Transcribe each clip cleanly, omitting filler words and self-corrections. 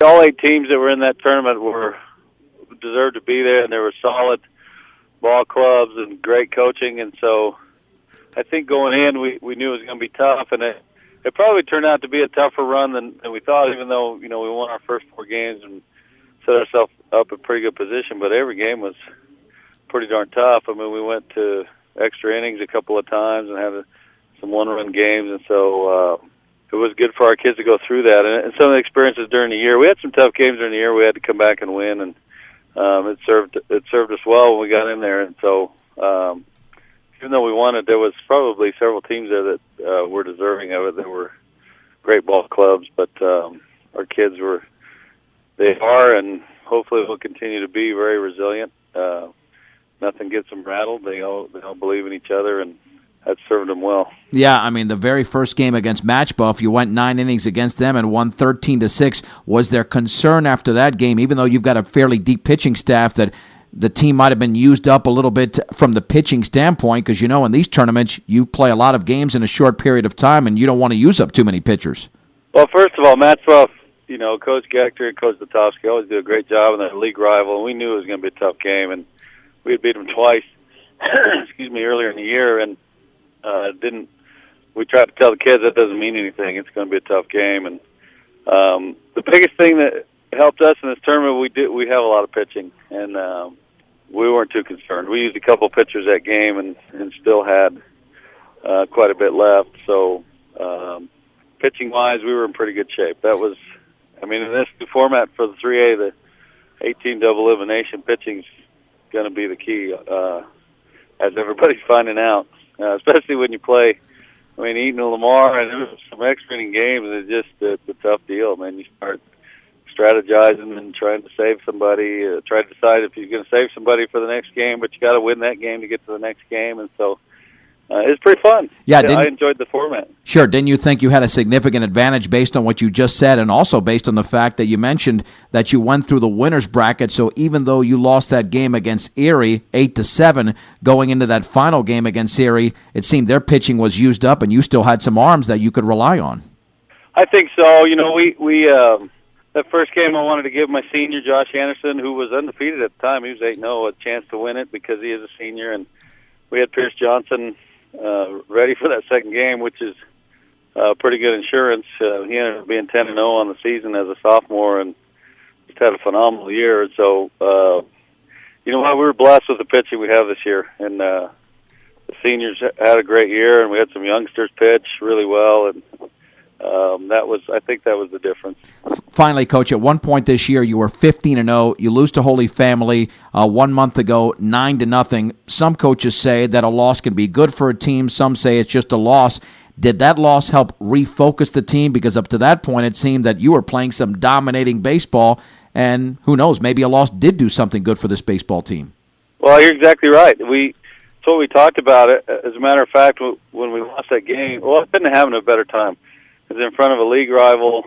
all 8 teams that were in that tournament deserved to be there, and there were solid ball clubs and great coaching. And so I think going in, we knew it was going to be tough, and it probably turned out to be a tougher run than we thought, even though, we won our first 4 games and set ourselves up in pretty good position. But every game was pretty darn tough. I mean, we went to extra innings a couple of times and had some one-run games, and so it was good for our kids to go through that. And some of the experiences during the year, we had some tough games during the year. We had to come back and win, and it served us well when we got in there. And so even though we won it, there was probably several teams there that were deserving of it. There were great ball clubs, but our kids are, and hopefully will continue to be very resilient. Nothing gets them rattled. They all believe in each other, and that served them well. Yeah, I mean, the very first game against Matchbuff, you went 9 innings against them and won 13-6. Was there concern after that game, even though you've got a fairly deep pitching staff, that the team might have been used up a little bit from the pitching standpoint? Because, in these tournaments, you play a lot of games in a short period of time, and you don't want to use up too many pitchers. Well, first of all, Matchbuff, Coach Gector and Coach Zatovsky always do a great job in their league rival, and we knew it was going to be a tough game, and we had beat them twice, earlier in the year, and we tried to tell the kids that doesn't mean anything. It's going to be a tough game, and the biggest thing that helped us in this tournament, we have a lot of pitching, and we weren't too concerned. We used a couple pitchers that game and still had quite a bit left. So pitching-wise, we were in pretty good shape. That was, in this new format for the 3A, the 18 double elimination, pitching's going to be the key, as everybody's finding out, especially when you play. Eaton and Lamar, and there was some extra inning games. It's a tough deal, man. You start strategizing and trying to save somebody, try to decide if you're going to save somebody for the next game, but you got to win that game to get to the next game, and so it's pretty fun. Yeah, I enjoyed the format. Sure. Didn't you think you had a significant advantage based on what you just said, and also based on the fact that you mentioned that you went through the winner's bracket? So even though you lost that game against Erie 8-7, going into that final game against Erie, it seemed their pitching was used up, and you still had some arms that you could rely on. I think so. We that first game, I wanted to give my senior, Josh Anderson, who was undefeated at the time, he was 8-0, a chance to win it because he is a senior, and we had Pierce Johnson ready for that second game, which is pretty good insurance. He ended up being 10-0 on the season as a sophomore, and just had a phenomenal year. And so, we were blessed with the pitching we have this year, and the seniors had a great year, and we had some youngsters pitch really well, and I think that was the difference. Finally, Coach, at one point this year, you were 15-0. You lose to Holy Family 1 month ago, 9-0. Some coaches say that a loss can be good for a team. Some say it's just a loss. Did that loss help refocus the team? Because up to that point, it seemed that you were playing some dominating baseball, and who knows, maybe a loss did do something good for this baseball team. Well, you're exactly right. That's what we talked about. As a matter of fact, when we lost that game, I couldn't have a better time. It was in front of a league rival.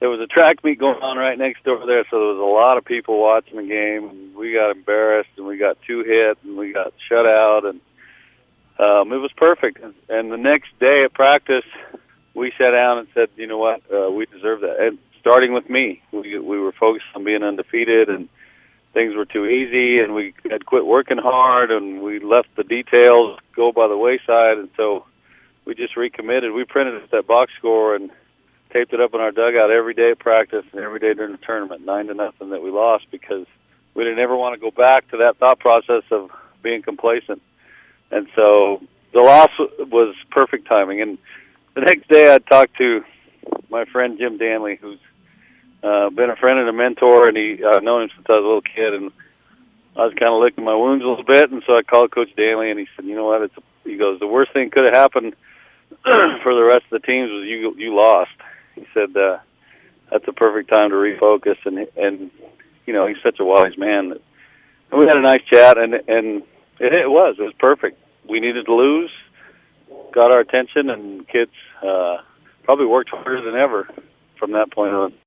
There was a track meet going on right next door there, so there was a lot of people watching the game, and we got embarrassed, and we got 2 hit, and we got shut out, and it was perfect. And the next day at practice, we sat down and said, you know what, we deserve that. And starting with me, we were focused on being undefeated, and things were too easy, and we had quit working hard, and we left the details go by the wayside, and so we just recommitted. We printed that box score and taped it up in our dugout every day at practice and every day during the tournament, 9-0 that we lost, because we didn't ever want to go back to that thought process of being complacent. And so the loss was perfect timing. And the next day I talked to my friend Jim Danley, who's been a friend and a mentor, and I've known him since I was a little kid, and I was kind of licking my wounds a little bit, and so I called Coach Danley, and he said, you know what, he goes, the worst thing could have happened for the rest of the teams was you lost. He said that's a perfect time to refocus, and he's such a wise man. And we had a nice chat, and it was perfect. We needed to lose, got our attention, and kids probably worked harder than ever from that point on.